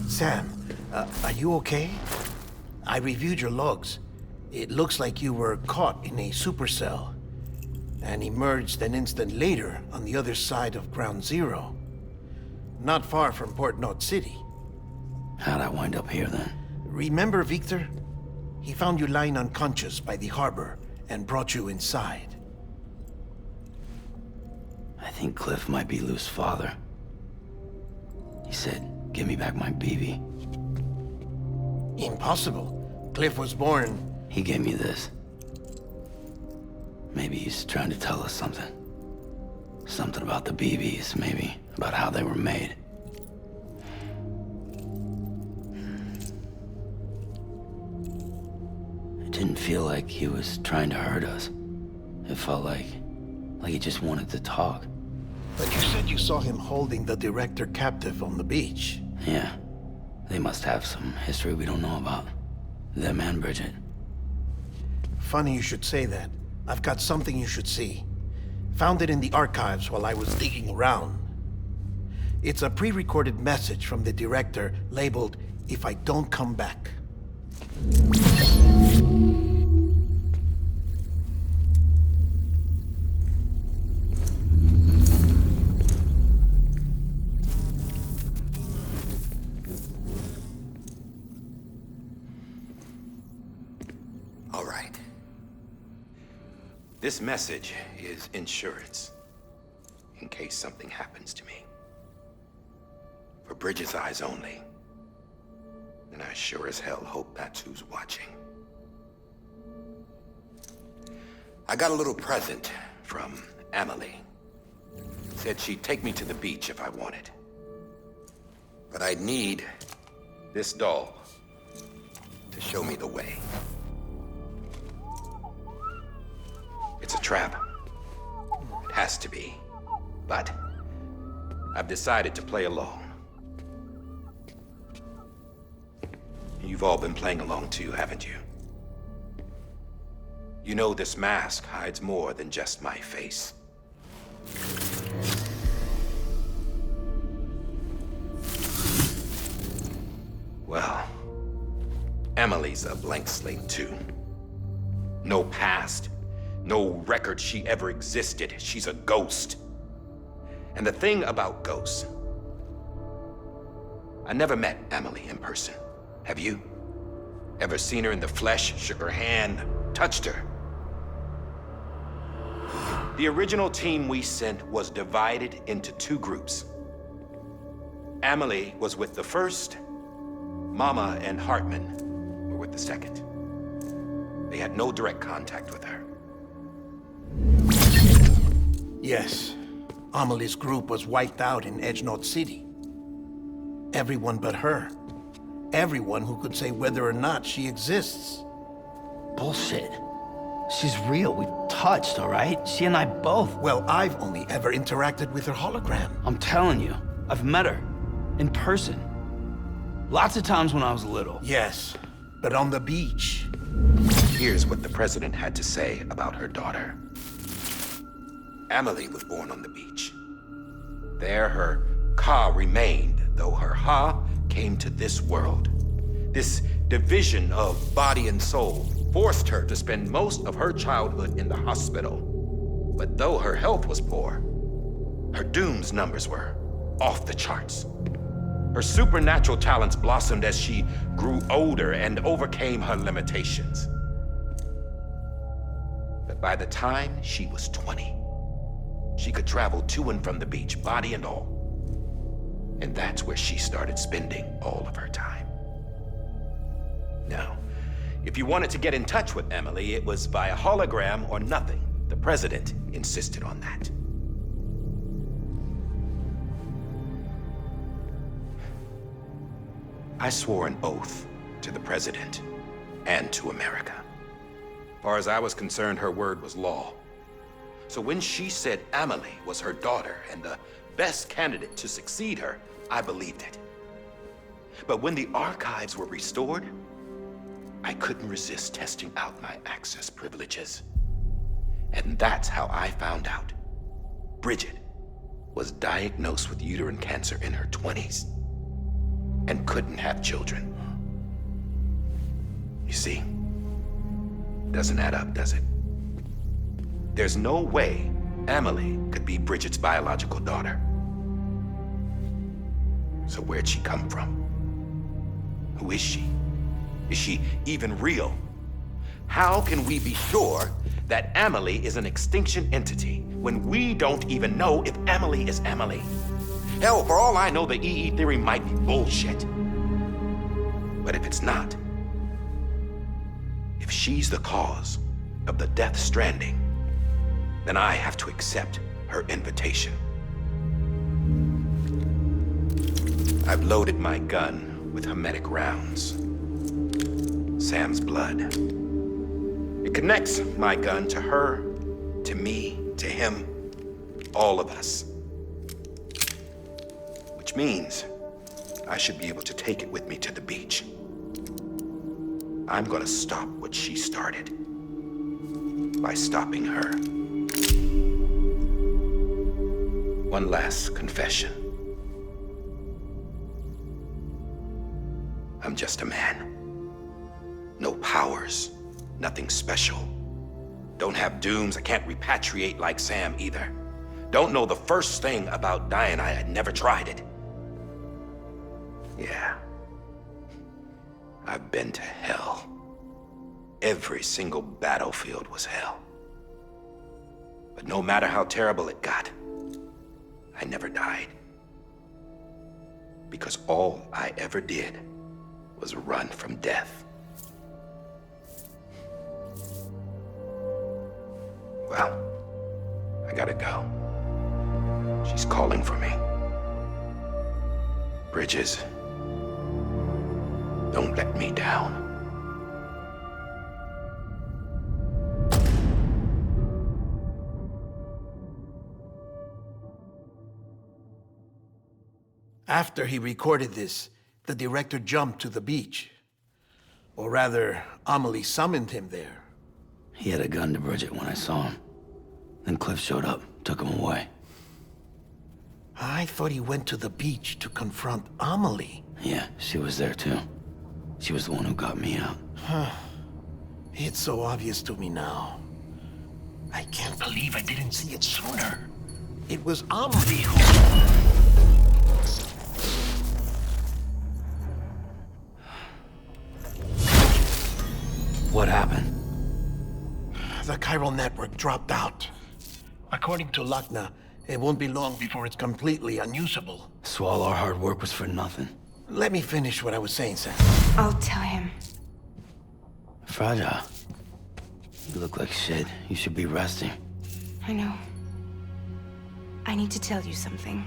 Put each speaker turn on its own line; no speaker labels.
Sam, are you okay? I reviewed your logs. It looks like you were caught in a supercell and emerged an instant later on the other side of Ground Zero. Not far from Port Knot City.
How'd I wind up here then?
Remember Victor? He found you lying unconscious by the harbor and brought you inside.
I think Cliff might be Lou's father. He said, "Give me back my BB."
Impossible. Cliff was born...
He gave me this. Maybe he's trying to tell us something. Something about the BBs, maybe. About how they were made. It didn't feel like he was trying to hurt us. It felt like he just wanted to talk.
But you said you saw him holding the director captive on the beach.
Yeah. They must have some history we don't know about. Them and Bridget.
Funny you should say that. I've got something you should see. Found it in the archives while I was digging around. It's a pre-recorded message from the director labeled, "If I don't come back."
All right. This message is insurance, in case something happens to me. For Bridget's eyes only. And I sure as hell hope that's who's watching. I got a little present from Emily. Said she'd take me to the beach if I wanted. But I'd need this doll to show me the way. It's a trap. It has to be. But I've decided to play along. You've all been playing along too, haven't you? You know this mask hides more than just my face. Well, Emily's a blank slate too. No past. No record she ever existed. She's a ghost. And the thing about ghosts, I never met Emily in person. Have you? Ever seen her in the flesh, shook her hand, touched her? The original team we sent was divided into two groups. Emily was with the first. Mama and Hartman were with the second. They had no direct contact with her.
Yes. Amelie's group was wiped out in Edge Knot City. Everyone but her. Everyone who could say whether or not she exists.
Bullshit. She's real. We've touched, all right? She and I both.
Well, I've only ever interacted with her hologram.
I'm telling you, I've met her. In person. Lots of times when I was little.
Yes, but on the beach.
Here's what the president had to say about her daughter. Emily was born on the beach. There her Ka remained, though her Ha came to this world. This division of body and soul forced her to spend most of her childhood in the hospital. But though her health was poor, her Doom's numbers were off the charts. Her supernatural talents blossomed as she grew older and overcame her limitations. But by the time she was 20, she could travel to and from the beach, body and all. And that's where she started spending all of her time. Now, if you wanted to get in touch with Emily, it was via hologram or nothing. The president insisted on that. I swore an oath to the president and to America. Far as I was concerned, her word was law. So when she said Amelie was her daughter and the best candidate to succeed her, I believed it. But when the archives were restored, I couldn't resist testing out my access privileges. And that's how I found out Bridget was diagnosed with uterine cancer in her 20s and couldn't have children. You see, doesn't add up, does it? There's no way Amelie could be Bridget's biological daughter. So where'd she come from? Who is she? Is she even real? How can we be sure that Amelie is an extinction entity when we don't even know if Amelie is Amelie? Hell, for all I know, the EE theory might be bullshit. But if it's not, if she's the cause of the Death Stranding, then I have to accept her invitation. I've loaded my gun with hermetic rounds. Sam's blood. It connects my gun to her, to me, to him, all of us. Which means I should be able to take it with me to the beach. I'm gonna stop what she started by stopping her. One last confession. I'm just a man. No powers, nothing special. Don't have dooms, I can't repatriate like Sam either. Don't know the first thing about dying, I had never tried it. Yeah. I've been to hell. Every single battlefield was hell. But no matter how terrible it got, I never died. Because all I ever did was run from death. Well, I gotta go. She's calling for me. Bridges, don't let me down.
After he recorded this, the director jumped to the beach. Or rather, Amelie summoned him there.
He had a gun to Bridget when I saw him. Then Cliff showed up, took him away.
I thought he went to the beach to confront Amelie.
Yeah, she was there too. She was the one who got me out.
It's so obvious to me now. I can't believe I didn't see it sooner. It was Amelie who...
What happened?
The chiral network dropped out. According to Luckna, it won't be long before it's completely unusable.
So all our hard work was for nothing.
Let me finish what I was saying, Sam.
I'll tell him.
Fragile. You look like shit. You should be resting.
I know. I need to tell you something.